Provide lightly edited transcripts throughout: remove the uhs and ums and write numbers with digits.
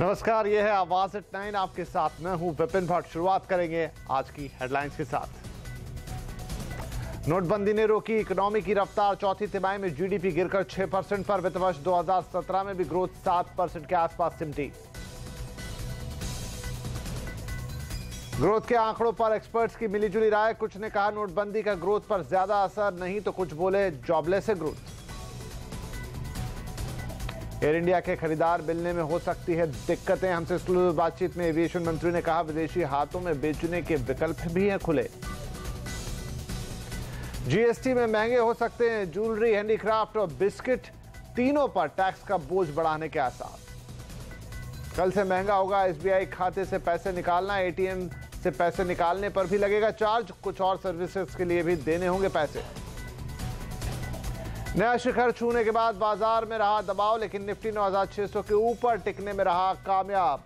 नमस्कार, ये है आवाज एट 9। आपके साथ मैं हूं विपिन भट्ट। शुरुआत करेंगे आज की हेडलाइंस के साथ। नोटबंदी ने रोकी इकोनॉमी की रफ्तार। चौथी तिमाही में जीडीपी गिरकर 6% पर। वित्त वर्ष 2017 में भी ग्रोथ 7% के आसपास सिमटी। ग्रोथ के आंकड़ों पर एक्सपर्ट्स की मिलीजुली राय। कुछ ने कहा नोटबंदी का ग्रोथ पर ज्यादा असर नहीं, तो कुछ बोले जॉबलेस ग्रोथ। एयर इंडिया के खरीदार मिलने में हो सकती है दिक्कतें। हमसे एक्सक्लूसिव बातचीत में एविएशन मंत्री ने कहा विदेशी हाथों में बेचने के विकल्प भी हैं खुले। जीएसटी में महंगे हो सकते हैं ज्वेलरी, हैंडीक्राफ्ट और बिस्किट। तीनों पर टैक्स का बोझ बढ़ाने के आसार। कल से महंगा होगा एसबीआई खाते से पैसे निकालना। एटीएम से पैसे निकालने पर भी लगेगा चार्ज। कुछ और सर्विसेज के लिए भी देने होंगे पैसे। नया शिखर छूने के बाद बाजार में रहा दबाव, लेकिन निफ्टी 9600 के ऊपर टिकने में रहा कामयाब।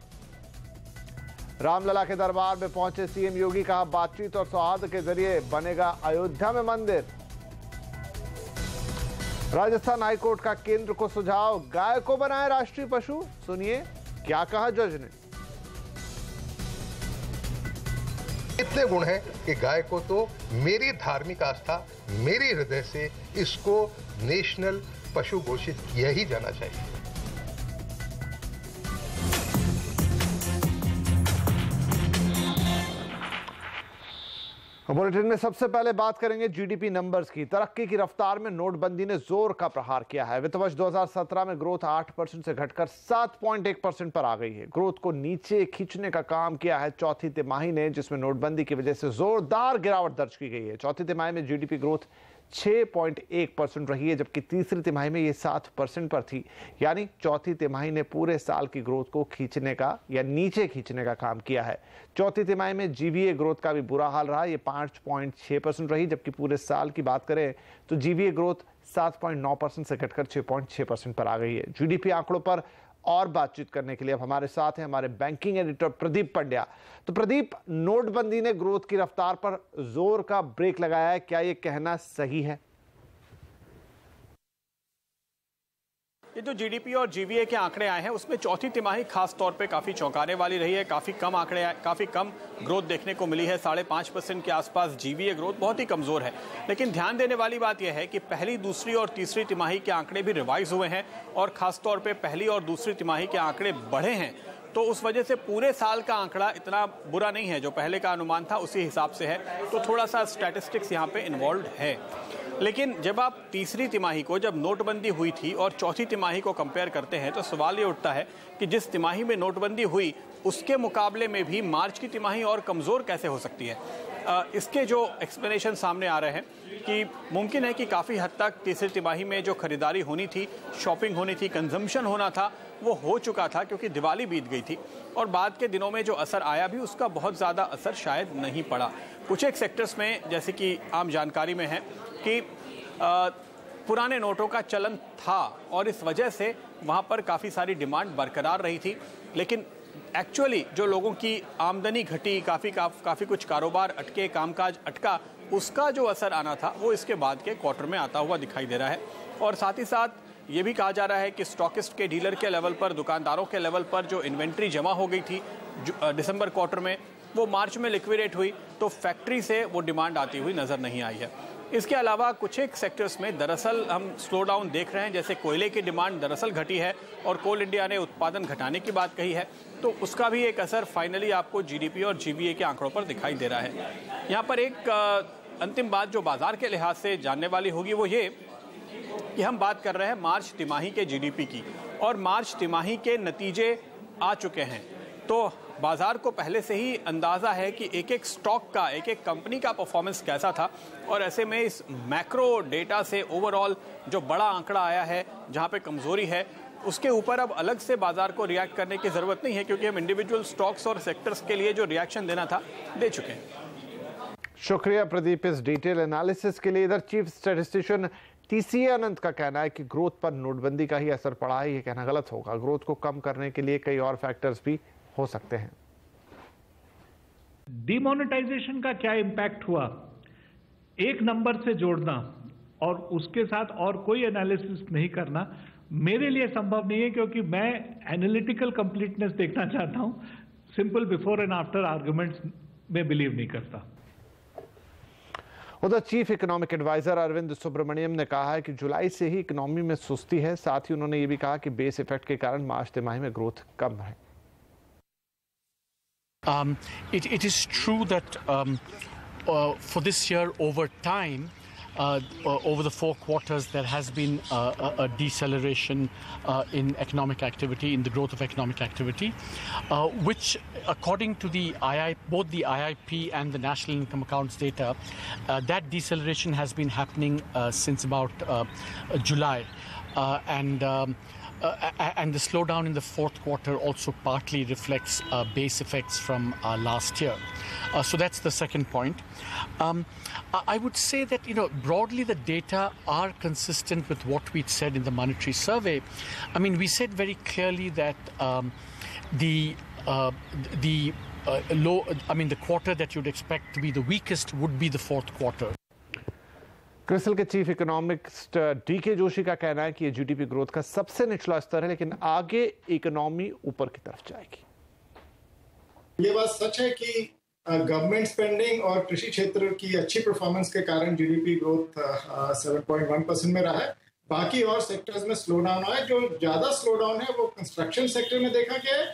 रामलला के दरबार में पहुंचे सीएम योगी। कहा बातचीत और सौहार्द के जरिए बनेगा अयोध्या में मंदिर। राजस्थान हाईकोर्ट का केंद्र को सुझाव, गाय को बनाए राष्ट्रीय पशु। सुनिए क्या कहा जज ने। इतने गुण हैं कि गाय को तो मेरी धार्मिक आस्था, मेरी हृदय से इसको नेशनल पशु घोषित किया ही जाना चाहिए। बुलेटिन में सबसे पहले बात करेंगे जीडीपी नंबर्स की। तरक्की की रफ्तार में नोटबंदी ने जोर का प्रहार किया है। वित्त वर्ष 2017 में ग्रोथ 8% से घटकर 7.1% पर आ गई है। ग्रोथ को नीचे खींचने का काम किया है चौथी तिमाही ने, जिसमें नोटबंदी की वजह से जोरदार गिरावट दर्ज की गई है। चौथी तिमाही में जीडीपी ग्रोथ 6.1% रही है, जबकि तीसरी तिमाही में ये 7% पर थी। यानी चौथी तिमाही ने पूरे साल की ग्रोथ को खींचने का या नीचे खींचने का काम किया है। चौथी तिमाही में जीवीए ग्रोथ का भी बुरा हाल रहा। ये 5.6% रही, जबकि पूरे साल की बात करें तो जीवीए ग्रोथ 7.9% से घटकर 6.6% पर आ गई है। जीडीपी आंकड़ों पर और बातचीत करने के लिए अब हमारे साथ हैं हमारे बैंकिंग एडिटर प्रदीप पंड्या। तो प्रदीप, नोटबंदी ने ग्रोथ की रफ्तार पर जोर का ब्रेक लगाया है, क्या यह कहना सही है? ये जो जीडीपी और जीवीए के आंकड़े आए हैं उसमें चौथी तिमाही खास तौर पे काफी चौंकाने वाली रही है। काफी कम आंकड़े, काफी कम ग्रोथ देखने को मिली है। 5.5% के आसपास जीवीए ग्रोथ बहुत ही कमजोर है। लेकिन ध्यान देने वाली बात यह है कि पहली, दूसरी और तीसरी तिमाही के आंकड़े भी रिवाइज हुए हैं और खास तौर पे पहली और दूसरी तिमाही के आंकड़े बढ़े हैं। तो उस वजह से पूरे साल का आंकड़ा इतना बुरा नहीं है। जो पहले का अनुमान था उसी हिसाब से है। तो थोड़ा सा स्टैटिस्टिक्स यहाँ पे इन्वॉल्व है। लेकिन जब आप तीसरी तिमाही को, जब नोटबंदी हुई थी और चौथी तिमाही को कंपेयर करते हैं तो सवाल ये उठता है कि जिस तिमाही में नोटबंदी हुई उसके मुकाबले में भी मार्च की तिमाही और कमज़ोर कैसे हो सकती है। इसके जो एक्सप्लेनेशन सामने आ रहे हैं कि मुमकिन है कि काफ़ी हद तक तीसरी तिमाही में जो खरीदारी होनी थी, शॉपिंग होनी थी, कंजम्पशन होना था, वो हो चुका था क्योंकि दिवाली बीत गई थी। और बाद के दिनों में जो असर आया भी उसका बहुत ज़्यादा असर शायद नहीं पड़ा। कुछ एक सेक्टर्स में, जैसे कि आम जानकारी में है कि पुराने नोटों का चलन था और इस वजह से वहाँ पर काफ़ी सारी डिमांड बरकरार रही थी। लेकिन एक्चुअली जो लोगों की आमदनी घटी, काफ़ी कुछ कारोबार अटके, कामकाज अटका, उसका जो असर आना था वो इसके बाद के क्वार्टर में आता हुआ दिखाई दे रहा है। और साथ ही साथ ये भी कहा जा रहा है कि स्टॉकिस्ट के, डीलर के लेवल पर, दुकानदारों के लेवल पर जो इन्वेंट्री जमा हो गई थी दिसंबर क्वार्टर में, वो मार्च में लिक्विडेट हुई, तो फैक्ट्री से वो डिमांड आती हुई नज़र नहीं आई है। इसके अलावा कुछ एक सेक्टर्स में दरअसल हम स्लो डाउन देख रहे हैं। जैसे कोयले की डिमांड दरअसल घटी है और कोल इंडिया ने उत्पादन घटाने की बात कही है, तो उसका भी एक असर फाइनली आपको जीडीपी और जीवीए के आंकड़ों पर दिखाई दे रहा है। यहाँ पर एक अंतिम बात जो बाजार के लिहाज से जानने वाली होगी वो ये कि हम बात कर रहे हैं मार्च तिमाही के जीडीपी की और मार्च तिमाही के नतीजे आ चुके हैं। तो बाजार को पहले से ही अंदाज़ा है कि एक एक स्टॉक का, एक एक कंपनी का परफॉर्मेंस कैसा था। और ऐसे में इस मैक्रो डेटा से ओवरऑल जो बड़ा आंकड़ा आया है, जहां पे कमजोरी है, उसके ऊपर अब अलग से बाजार को रिएक्ट करने की ज़रूरत नहीं है, क्योंकि हम इंडिविजुअल स्टॉक्स और सेक्टर्स के लिए जो रिएक्शन देना था दे चुके हैं। शुक्रिया प्रदीप इस डिटेल एनालिसिस के लिए। इधर चीफ स्टैटिस्टिशियन टीसीए अनंत का कहना है कि ग्रोथ पर नोटबंदी का ही असर पड़ा है। ये कहना गलत होगा। ग्रोथ को कम करने के लिए कई और फैक्टर्स भी हो सकते हैं। डिमोनेटाइजेशन का क्या इंपैक्ट हुआ, एक नंबर से जोड़ना और उसके साथ और कोई एनालिसिस नहीं करना, मेरे लिए संभव नहीं है, क्योंकि मैं एनालिटिकल कंप्लीटनेस देखना चाहता हूं। Simple before and after arguments में बिलीव नहीं करता। उधर chief economic adviser Arvind Subramanian ने कहा है कि जुलाई से ही इकोनॉमी में सुस्ती है। साथ ही उन्होंने ये भी कहा कि बेस इफेक्ट के कारण मार्च तिमाही में ग्रोथ कम है। It is true that for this year, over time, over the 4 quarters, there has been a deceleration in economic activity, in the growth of economic activity, which, according to the both the IIP and the National Income Accounts data, that deceleration has been happening since about July, and the slowdown in the 4th quarter also partly reflects base effects from last year. So that's the second point. I would say that, broadly the data are consistent with what we'd said in the monetary survey. I mean, we said very clearly that the quarter that you'd expect to be the weakest would be the 4th quarter. CRISIL के chief economist DK Joshi का कहना है कि ये GDP growth का सबसे निचला स्तर है, लेकिन आगे इकोनॉमी ऊपर की तरफ जाएगी। ये बात सच है कि गवर्नमेंट स्पेंडिंग और कृषि क्षेत्र की अच्छी परफॉर्मेंस के कारण जीडीपी ग्रोथ 7.1% में रहा है। बाकी और सेक्टर्स में स्लो डाउन हुआ है। जो ज्यादा स्लो डाउन है वो कंस्ट्रक्शन सेक्टर में देखा गया है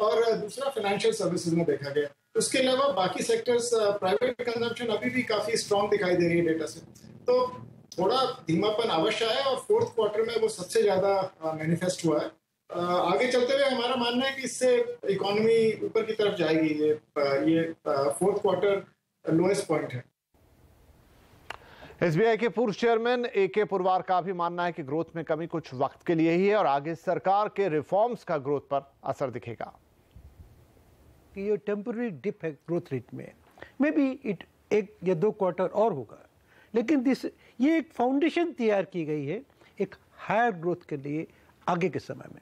और दूसरा फाइनेंशियल सर्विसेज में देखा गया है। उसके अलावा बाकी सेक्टर्स, प्राइवेट कंजम्पशन अभी भी काफी स्ट्रांग दिखाई दे रही है डेटा से। तो थोड़ा धीमापन अवश्य है और 4th क्वार्टर में वो सबसे ज्यादा मैनिफेस्ट हुआ है। आगे चलते हुए हमारा मानना है कि इससे इकोनॉमी ऊपर की तरफ जाएगी। ये 4th क्वार्टर लोएस्ट पॉइंट है। एसबीआई के पूर्व चेयरमैन एके पुरवार का भी मानना है कि ग्रोथ में कमी कुछ वक्त के लिए ही है और आगे सरकार के रिफॉर्म्स का ग्रोथ पर असर दिखेगा। ये टेम्पररी डिप है ग्रोथ रेट में, मे बी 1 या 2 क्वार्टर और होगा, लेकिन ये एक फाउंडेशन तैयार की गई है एक हायर ग्रोथ के लिए आगे के समय में।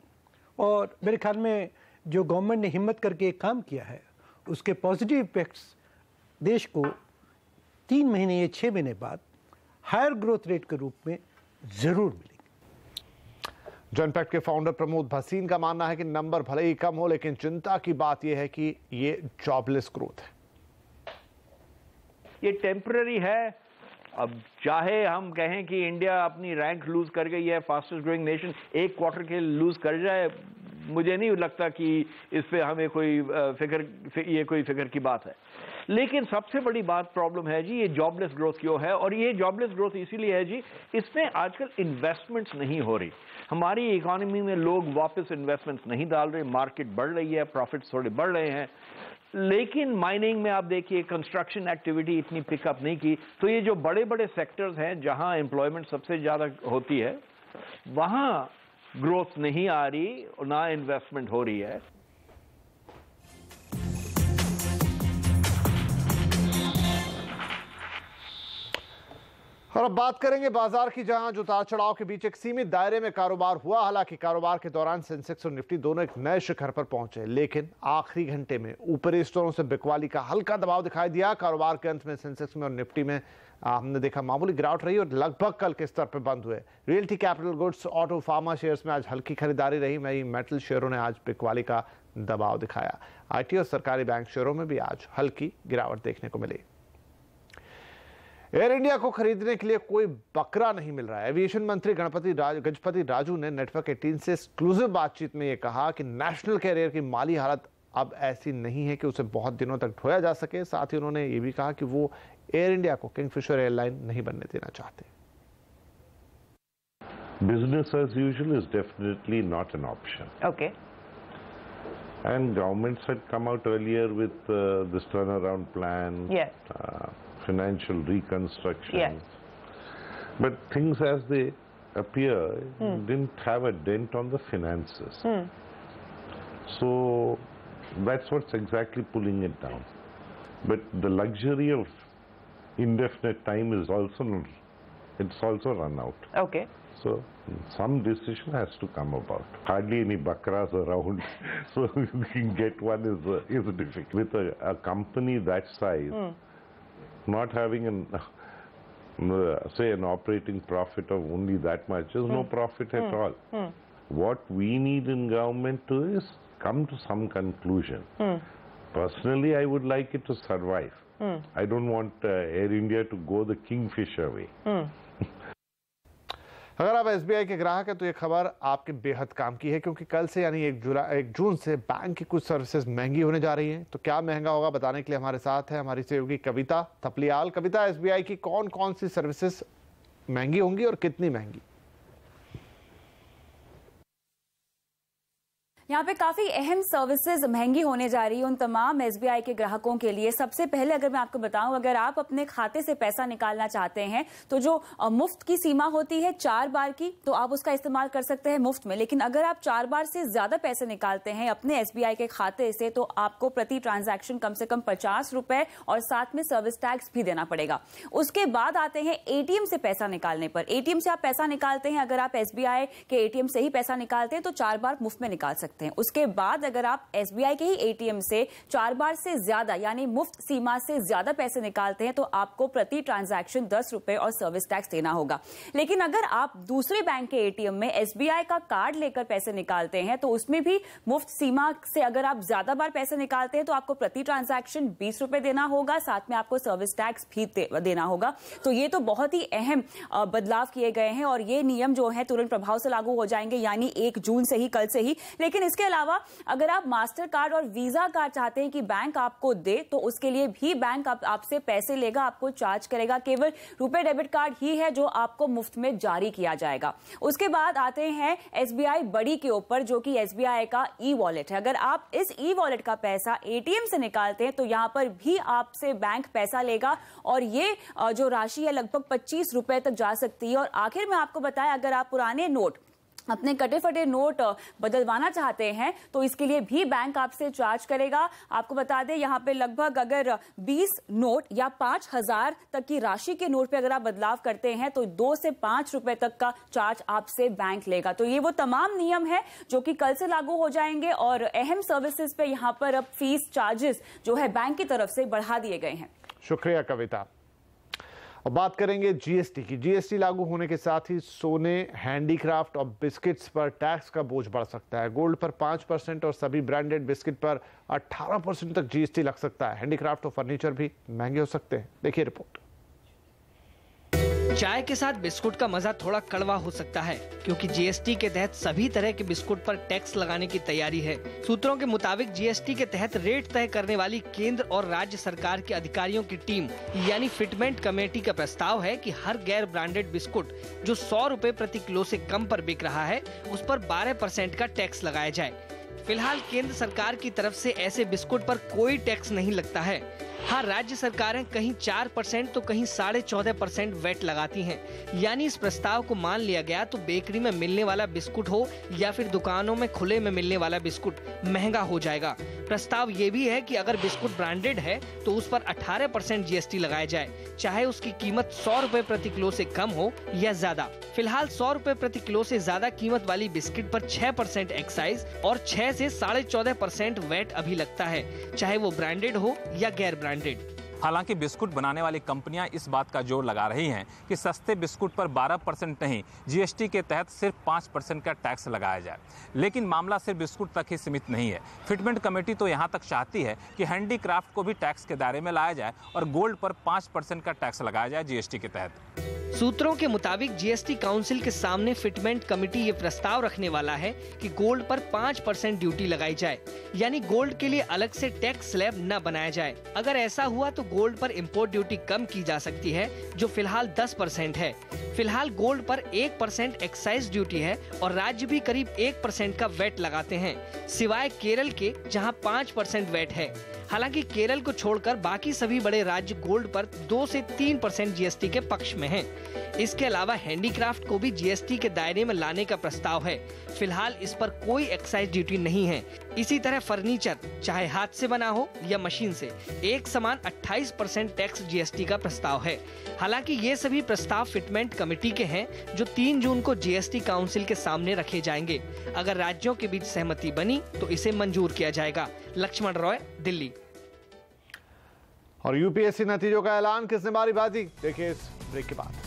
और मेरे ख्याल में जो गवर्नमेंट ने हिम्मत करके एक काम किया है उसके पॉजिटिव इफेक्ट्स देश को 3 महीने या 6 महीने बाद हायर ग्रोथ रेट के रूप में जरूर मिलेंगे। जनपैक्ट के फाउंडर प्रमोद भसीन का मानना है कि नंबर भले ही कम हो, लेकिन चिंता की बात यह है कि ये जॉबलेस ग्रोथ है। ये टेम्पररी है। अब चाहे हम कहें कि इंडिया अपनी रैंक लूज कर गई है, फास्टेस्ट ग्रोइंग नेशन, 1 क्वार्टर के लूज कर जाए, मुझे नहीं लगता कि इस पे हमें कोई फिक्र की बात है। लेकिन सबसे बड़ी बात प्रॉब्लम है जी, ये जॉबलेस ग्रोथ क्यों है? और ये जॉबलेस ग्रोथ इसीलिए है जी, इसमें आजकल इन्वेस्टमेंट्स नहीं हो रही। हमारी इकोनॉमी में लोग वापस इन्वेस्टमेंट्स नहीं डाल रहे, मार्केट बढ़ रही है, प्रॉफिट्स थोड़े बढ़ रहे हैं, लेकिन माइनिंग में आप देखिए कंस्ट्रक्शन एक्टिविटी इतनी पिकअप नहीं की। तो ये जो बड़े बड़े सेक्टर्स हैं जहां एम्प्लॉयमेंट सबसे ज्यादा होती है, वहां ग्रोथ नहीं आ रही और ना इन्वेस्टमेंट हो रही है। और अब बात करेंगे बाजार की, जहां जो उतार चढ़ाव के बीच एक सीमित दायरे में कारोबार हुआ। हालांकि कारोबार के दौरान सेंसेक्स और निफ्टी दोनों एक नए शिखर पर पहुंचे, लेकिन आखिरी घंटे में ऊपरी स्तरों से बिकवाली का हल्का दबाव दिखाई दिया। कारोबार के अंत में सेंसेक्स में और निफ्टी में हमने देखा मामूली गिरावट रही और लगभग कल के स्तर पर बंद हुए। Realty, capital goods, auto, pharma shares में आज हल्की खरीदारी रही। वहीं मेटल शेयरों ने आज बिकवाली का दबाव दिखाया। आईटी और सरकारी बैंक शेयरों में भी आज हल्की गिरावट देखने को मिली। एयर इंडिया को खरीदने के लिए कोई बकरा नहीं मिल रहा है। एविएशन मंत्री गजपति राजू ने नेटवर्क 18 से एक्सक्लूसिव बातचीत में यह कहा कि नेशनल कैरियर की माली हालत अब ऐसी नहीं है कि उसे बहुत दिनों तक ढोया जा सके। साथ ही उन्होंने ये भी कहा कि वो एयर इंडिया को किंगफिशर एयरलाइन नहीं बनने देना चाहते। Business as usual is definitely not an option. Okay. And governments had come out earlier with this turnaround plan. Yes. Financial reconstruction. Yes. But things as they appear didn't have a dent on the finances. So that's what's exactly pulling it down. But the luxury of indefinite time is also run out. Okay. So some decision has to come about. Hardly any bakras around, so get one is difficult. With a company that size, not having say an operating profit of only that much is no profit at all. what we need in government to is come to some conclusion. Personally, I would like it to survive. I don't want Air India to go the Kingfisher way. अगर आप SBI के ग्राहक हैं तो ये खबर आपके बेहद काम की है, क्योंकि कल से यानी 1 जून से बैंक की कुछ सर्विसेज महंगी होने जा रही हैं। तो क्या महंगा होगा बताने के लिए हमारे साथ है हमारी सहयोगी कविता थपलियाल। कविता, एसबीआई की कौन कौन सी सर्विसेज महंगी होंगी और कितनी महंगी? यहाँ पे काफी अहम सर्विसेज महंगी होने जा रही है उन तमाम एसबीआई के ग्राहकों के लिए। सबसे पहले अगर मैं आपको बताऊं, अगर आप अपने खाते से पैसा निकालना चाहते हैं तो जो मुफ्त की सीमा होती है 4 बार की, तो आप उसका इस्तेमाल कर सकते हैं मुफ्त में। लेकिन अगर आप 4 बार से ज्यादा पैसे निकालते हैं अपने एसबीआई के खाते से तो आपको प्रति ट्रांजैक्शन कम से कम 50 रुपए और साथ में सर्विस टैक्स भी देना पड़ेगा। उसके बाद आते हैं एटीएम से पैसा निकालने पर। एटीएम से आप पैसा निकालते हैं, अगर आप एसबीआई के एटीएम से ही पैसा निकालते हैं तो 4 बार मुफ्त में निकाल सकते हैं। उसके बाद अगर आप एसबीआई के ही एटीएम से 4 बार से ज्यादा यानी मुफ्त सीमा से ज्यादा पैसे निकालते हैं तो आपको प्रति ट्रांजैक्शन 10 रुपए और सर्विस टैक्स देना होगा। लेकिन अगर आप दूसरे बैंक के एटीएम में एसबीआई का कार्ड लेकर पैसे निकालते हैं तो उसमें भी मुफ्त सीमा से अगर आप ज्यादा बार पैसे निकालते हैं तो आपको प्रति ट्रांजैक्शन 20 रुपए देना होगा, साथ में आपको सर्विस टैक्स भी देना होगा। तो ये तो बहुत ही अहम बदलाव किए गए हैं और ये नियम जो है तुरंत प्रभाव से लागू हो जाएंगे, यानी 1 जून से ही, कल से ही। लेकिन इसके अलावा अगर आप मास्टर कार्ड और वीजा कार्ड चाहते हैं कि बैंक आपको दे तो उसके लिए भी बैंक आपसे पैसे लेगा, आपको चार्ज करेगा। केवल रुपए डेबिट कार्ड ही है जो आपको मुफ्त में जारी किया जाएगा। उसके बाद आते हैं एसबीआई बड़ी के ऊपर, जो कि एसबीआई का ई वॉलेट है। अगर आप इस ई वॉलेट का पैसा एटीएम से निकालते हैं तो यहां पर भी आपसे बैंक पैसा लेगा और ये जो राशि है लगभग 25 रुपए तक जा सकती है। और आखिर में आपको बताया, अगर आप पुराने नोट, अपने कटे फटे नोट बदलवाना चाहते हैं तो इसके लिए भी बैंक आपसे चार्ज करेगा। आपको बता दें, यहाँ पे लगभग अगर 20 नोट या 5000 तक की राशि के नोट पे अगर आप बदलाव करते हैं तो 2 से 5 रुपए तक का चार्ज आपसे बैंक लेगा। तो ये वो तमाम नियम है जो कि कल से लागू हो जाएंगे और अहम सर्विसेज पे यहाँ पर अब फीस चार्जेस जो है बैंक की तरफ से बढ़ा दिए गए हैं। शुक्रिया कविता। और बात करेंगे जीएसटी की। जीएसटी लागू होने के साथ ही सोने, हैंडीक्राफ्ट और बिस्किट्स पर टैक्स का बोझ बढ़ सकता है। गोल्ड पर 5% और सभी ब्रांडेड बिस्किट पर 18% तक जीएसटी लग सकता है। हैंडीक्राफ्ट और फर्नीचर भी महंगे हो सकते हैं। देखिए रिपोर्ट। चाय के साथ बिस्कुट का मजा थोड़ा कड़वा हो सकता है क्योंकि जीएसटी के तहत सभी तरह के बिस्कुट पर टैक्स लगाने की तैयारी है। सूत्रों के मुताबिक जीएसटी के तहत रेट तय करने वाली केंद्र और राज्य सरकार के अधिकारियों की टीम यानी फिटमेंट कमेटी का प्रस्ताव है कि हर गैर ब्रांडेड बिस्कुट जो 100 रुपए प्रति किलो से कम पर बिक रहा है उस पर 12% का टैक्स लगाया जाए। फिलहाल केंद्र सरकार की तरफ से ऐसे बिस्कुट पर कोई टैक्स नहीं लगता है। हाँ, राज्य सरकारें कहीं 4% तो कहीं 14.5% वैट लगाती हैं। यानी इस प्रस्ताव को मान लिया गया तो बेकरी में मिलने वाला बिस्कुट हो या फिर दुकानों में खुले में मिलने वाला बिस्कुट महंगा हो जाएगा। प्रस्ताव ये भी है कि अगर बिस्कुट ब्रांडेड है तो उस पर 18% जीएसटी लगाया जाए, चाहे उसकी कीमत 100 रुपए प्रति किलो से कम हो या ज्यादा। फिलहाल 100 रुपए प्रति किलो से ज्यादा कीमत वाली बिस्किट पर 6% एक्साइज और 6 से 14.5% वैट अभी लगता है, चाहे वो ब्रांडेड हो या गैर ब्रांडेड। हालांकि बिस्कुट बनाने वाली कंपनियां इस बात का जोर लगा रही हैं कि सस्ते बिस्कुट पर 12% नहीं, जीएसटी के तहत सिर्फ 5% का टैक्स लगाया जाए। लेकिन मामला सिर्फ बिस्कुट तक ही सीमित नहीं है। फिटमेंट कमेटी तो यहां तक चाहती है कि हैंडीक्राफ्ट को भी टैक्स के दायरे में लाया जाए और गोल्ड पर 5% का टैक्स लगाया जाए जीएसटी के तहत। सूत्रों के मुताबिक जीएसटी काउंसिल के सामने फिटमेंट कमेटी ये प्रस्ताव रखने वाला है कि गोल्ड पर 5% ड्यूटी लगाई जाए, यानी गोल्ड के लिए अलग से टैक्स स्लैब न बनाया जाए। अगर ऐसा हुआ तो गोल्ड पर इंपोर्ट ड्यूटी कम की जा सकती है जो फिलहाल 10% है। फिलहाल गोल्ड पर 1% एक्साइज ड्यूटी है और राज्य भी करीब 1% का वैट लगाते हैं, सिवाय केरल के जहां 5% वैट है। हालांकि केरल को छोड़कर बाकी सभी बड़े राज्य गोल्ड पर 2 से 3% जीएसटी के पक्ष में हैं। इसके अलावा हैंडीक्राफ्ट को भी जीएसटी के दायरे में लाने का प्रस्ताव है। फिलहाल इस पर कोई एक्साइज ड्यूटी नहीं है। इसी तरह फर्नीचर, चाहे हाथ से बना हो या मशीन से, एक समान 28% टैक्स जीएसटी का प्रस्ताव है। हालांकि ये सभी प्रस्ताव फिटमेंट कमेटी के हैं जो 3 जून को जीएसटी काउंसिल के सामने रखे जाएंगे। अगर राज्यों के बीच सहमति बनी तो इसे मंजूर किया जाएगा। लक्ष्मण रॉय, दिल्ली। और यूपीएससी नतीजों का ऐलान, किसने मारी बाजी, देखिए इस ब्रेक के बाद।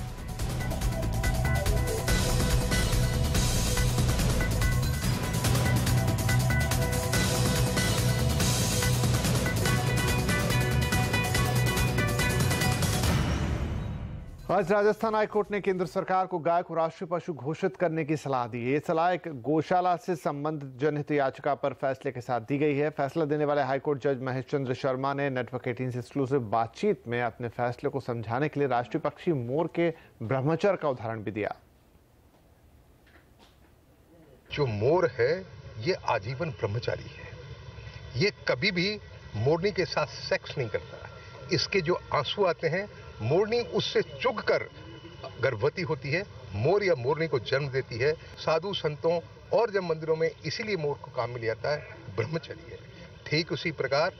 आज राजस्थान हाईकोर्ट ने केंद्र सरकार को गाय को राष्ट्रीय पशु घोषित करने की सलाह दी है। ये सलाह एक गौशाला से संबंधित जनहित याचिका पर फैसले के साथ दी गई है। फैसला देने वाले हाईकोर्ट जज महेश चंद्र शर्मा ने नेटवर्क 18 से एक्सक्लूसिव बातचीत में अपने फैसले को समझाने के लिए राष्ट्रीय पक्षी मोर के ब्रह्मचर्य का उदाहरण भी दिया। जो मोर है ये आजीवन ब्रह्मचारी है, ये कभी भी मोरनी के साथ सेक्स नहीं करता। इसके जो आंसू आते हैं, मोरनी उससे चुभकर गर्भवती होती है, मोर या मोरनी को जन्म देती है। साधु संतों और जब मंदिरों में इसीलिए मोर को काम में लिया जाता है, ब्रह्मचर्य है। ठीक उसी प्रकार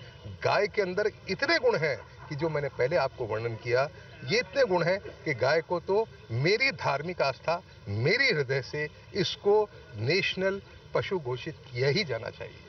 गाय के अंदर इतने गुण हैं कि जो मैंने पहले आपको वर्णन किया, ये इतने गुण हैं कि गाय को तो मेरी धार्मिक आस्था, मेरी हृदय से इसको नेशनल पशु घोषित किया ही जाना चाहिए।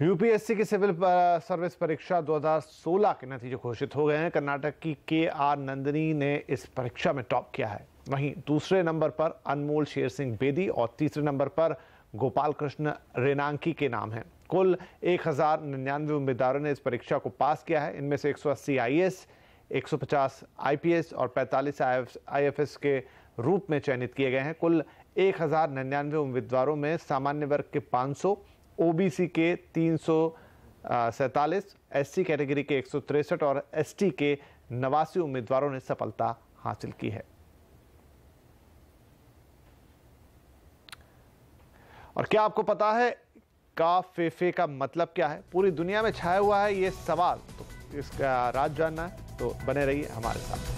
यूपीएससी की सिविल सर्विस परीक्षा 2016 के नतीजे घोषित हो गए हैं। कर्नाटक की के.आर. नंदिनी ने इस परीक्षा में टॉप किया है। वहीं दूसरे नंबर पर अनमोल शेर सिंह बेदी और तीसरे नंबर पर गोपाल कृष्ण रेनांकी के नाम हैं। कुल 1099 उम्मीदवारों ने इस परीक्षा को पास किया है। इनमें से 180 आईएएस, 150 आईपीएस और 45 आईएफएस के रूप में चयनित किए गए हैं। कुल 1099 उम्मीदवारों में सामान्य वर्ग के 500, ओबीसी के 347, एससी कैटेगरी के 163 और एसटी के 89 उम्मीदवारों ने सफलता हासिल की है। और क्या आपको पता है काफेफे का मतलब क्या है? पूरी दुनिया में छाया हुआ है ये सवाल, तो इसका राज जानना है तो बने रहिए हमारे साथ।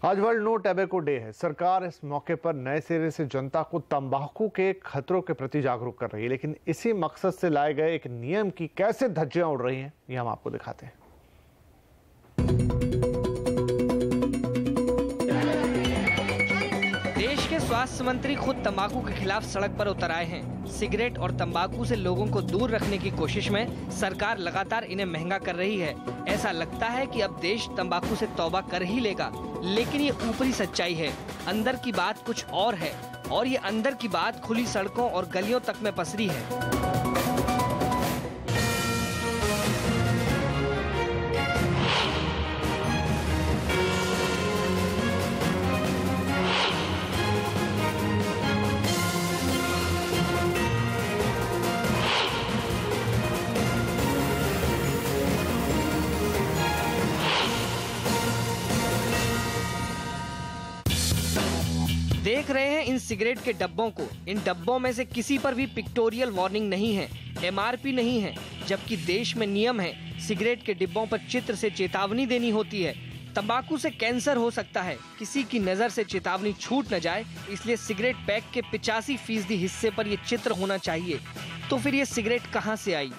आज वर्ल्ड नो टैबेको डे है। सरकार इस मौके पर नए सिरे से जनता को तंबाकू के खतरों के प्रति जागरूक कर रही है, लेकिन इसी मकसद से लाए गए एक नियम की कैसे धज्जियां उड़ रही हैं, ये हम आपको दिखाते हैं। देश के स्वास्थ्य मंत्री खुद तंबाकू के खिलाफ सड़क पर उतर आए हैं। सिगरेट और तंबाकू से लोगों को दूर रखने की कोशिश में सरकार लगातार इन्हें महंगा कर रही है। ऐसा लगता है कि अब देश तंबाकू से तौबा कर ही लेगा, लेकिन ये ऊपरी सच्चाई है, अंदर की बात कुछ और है। और ये अंदर की बात खुली सड़कों और गलियों तक में पसरी है। देख रहे हैं इन सिगरेट के डब्बों को। इन डब्बों में से किसी पर भी पिक्टोरियल वार्निंग नहीं है, एमआरपी नहीं है, जबकि देश में नियम है सिगरेट के डिब्बों पर चित्र से चेतावनी देनी होती है। तंबाकू से कैंसर हो सकता है, किसी की नजर से चेतावनी छूट न जाए, इसलिए सिगरेट पैक के 85% हिस्से पर ये चित्र होना चाहिए। तो फिर ये सिगरेट कहाँ से आई?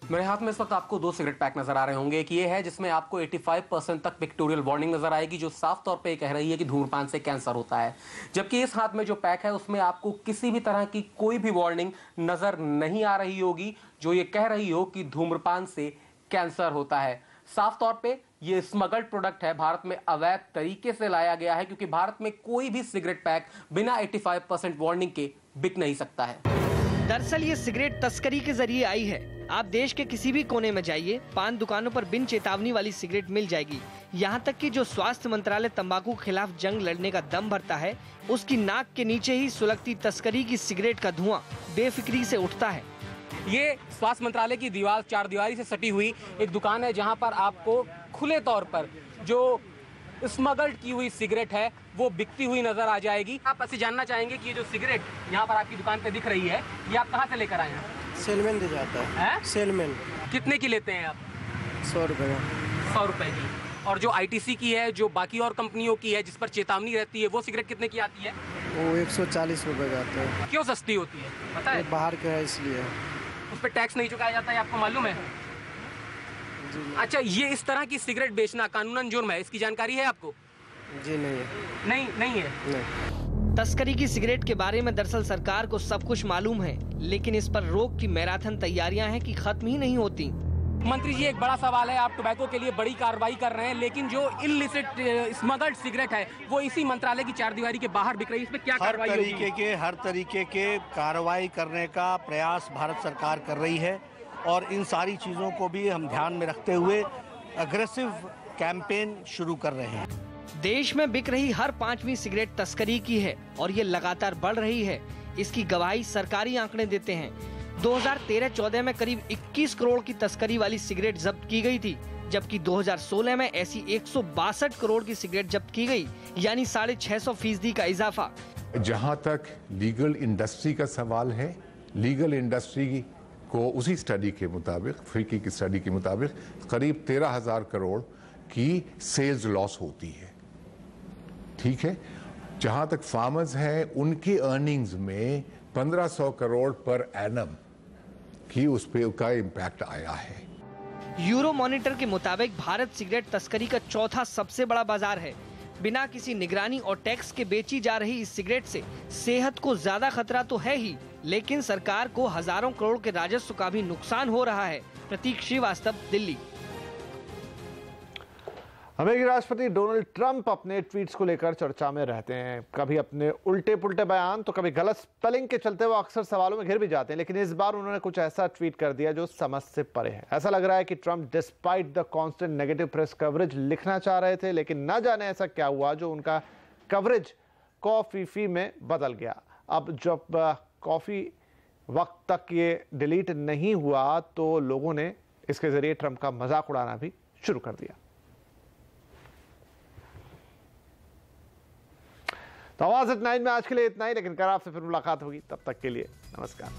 मेरे हाथ में इस वक्त आपको 2 सिगरेट पैक नजर आ रहे होंगे। एक ये है जिसमें आपको 85% तक पिक्टोरियल वार्निंग नजर आएगी, जो साफ तौर पे कह रही है कि धूम्रपान से कैंसर होता है। जबकि इस हाथ में जो पैक है उसमें आपको किसी भी तरह की कोई भी वार्निंग नजर नहीं आ रही होगी, जो ये कह रही हो कि धूम्रपान से कैंसर होता है। साफ तौर पे ये स्मगल्ड प्रोडक्ट है, भारत में अवैध तरीके से लाया गया है, क्योंकि भारत में कोई भी सिगरेट पैक बिना 85% वार्निंग के बिक नहीं सकता है। दरअसल ये सिगरेट तस्करी के जरिए आई है। आप देश के किसी भी कोने में जाइए, पान दुकानों पर बिन चेतावनी वाली सिगरेट मिल जाएगी। यहाँ तक कि जो स्वास्थ्य मंत्रालय तंबाकू के खिलाफ जंग लड़ने का दम भरता है, उसकी नाक के नीचे ही सुलगती तस्करी की सिगरेट का धुआं बेफिक्री से उठता है। ये स्वास्थ्य मंत्रालय की दीवार 4 दीवारी से सटी हुई एक दुकान है, जहाँ पर आपको खुले तौर पर जो स्मगल्ड की हुई सिगरेट है वो बिकती हुई नजर आ जाएगी। आप ऐसे जानना चाहेंगे कि ये जो सिगरेट यहाँ पर आपकी दुकान पे दिख रही है, ये आप कहाँ से लेकर आए हैं? सेलमैन दे जाता है। सेलमैन। कितने की लेते हैं आप? 100 रुपए। 100 रुपए की। और जो आईटीसी की है, जो बाकी और कंपनियों की है जिस पर चेतावनी रहती है, वो सिगरेट कितने की आती है? वो 140 रुपए का आता है। क्यों सस्ती होती है पता है? बाहर का है इसलिए। उस पर टैक्स नहीं चुकाया जाता है, आपको मालूम है? अच्छा, ये इस तरह की सिगरेट बेचना कानूनन जुर्म है, इसकी जानकारी है आपको? जी नहीं है। नहीं है। नहीं। तस्करी की सिगरेट के बारे में दरअसल सरकार को सब कुछ मालूम है, लेकिन इस पर रोक की मैराथन तैयारियां हैं कि खत्म ही नहीं होती। मंत्री जी, एक बड़ा सवाल है, आप टोबैको के लिए बड़ी कार्रवाई कर रहे हैं, लेकिन जो इलिसिट स्मगल्ड सिगरेट है वो इसी मंत्रालय की चारदीवारी के बाहर बिक रही है, इस पे क्या कार्रवाई होगी? हर तरीके के कार्रवाई करने का प्रयास भारत सरकार कर रही है और इन सारी चीजों को भी हम ध्यान में रखते हुए अग्रेसिव कैंपेन शुरू कर रहे हैं। देश में बिक रही हर 5वीं सिगरेट तस्करी की है और ये लगातार बढ़ रही है। इसकी गवाही सरकारी आंकड़े देते हैं। 2013-14 में करीब 21 करोड़ की तस्करी वाली सिगरेट जब्त की गई थी, जबकि 2016 में ऐसी 162 करोड़ की सिगरेट जब्त की गई, यानी 650% का इजाफा। जहां तक लीगल इंडस्ट्री का सवाल है, लीगल इंडस्ट्री को उसी स्टडी के मुताबिक, फिक्की की स्टडी के मुताबिक करीब 13,000 करोड़ की सेल्स लॉस होती है। ठीक है, जहां तक फार्मर्स हैं उनकी अर्निंग्स में 1500 करोड़ पर एनम की उस पे का इम्पैक्ट आया है। यूरो मॉनिटर के मुताबिक भारत सिगरेट तस्करी का चौथा सबसे बड़ा बाजार है। बिना किसी निगरानी और टैक्स के बेची जा रही इस सिगरेट से सेहत को ज्यादा खतरा तो है ही, लेकिन सरकार को हजारों करोड़ के राजस्व का भी नुकसान हो रहा है। प्रतीक श्रीवास्तव, दिल्ली। अमेरिकी राष्ट्रपति डोनाल्ड ट्रंप अपने ट्वीट्स को लेकर चर्चा में रहते हैं। कभी अपने उल्टे पुल्टे बयान तो कभी गलत स्पेलिंग के चलते वो अक्सर सवालों में घिर भी जाते हैं, लेकिन इस बार उन्होंने कुछ ऐसा ट्वीट कर दिया जो समझ से परे है। ऐसा लग रहा है कि Trump despite the constant negative press coverage लिखना चाह रहे थे, लेकिन न जाने ऐसा क्या हुआ जो उनका कवरेज कॉफी में बदल गया। अब जब कॉफी वक्त तक ये डिलीट नहीं हुआ तो लोगों ने इसके जरिए ट्रंप का मजाक उड़ाना भी शुरू कर दिया। तो आवाज एट 9 में आज के लिए इतना ही, लेकिन कल आपसे फिर मुलाकात होगी। तब तक के लिए नमस्कार।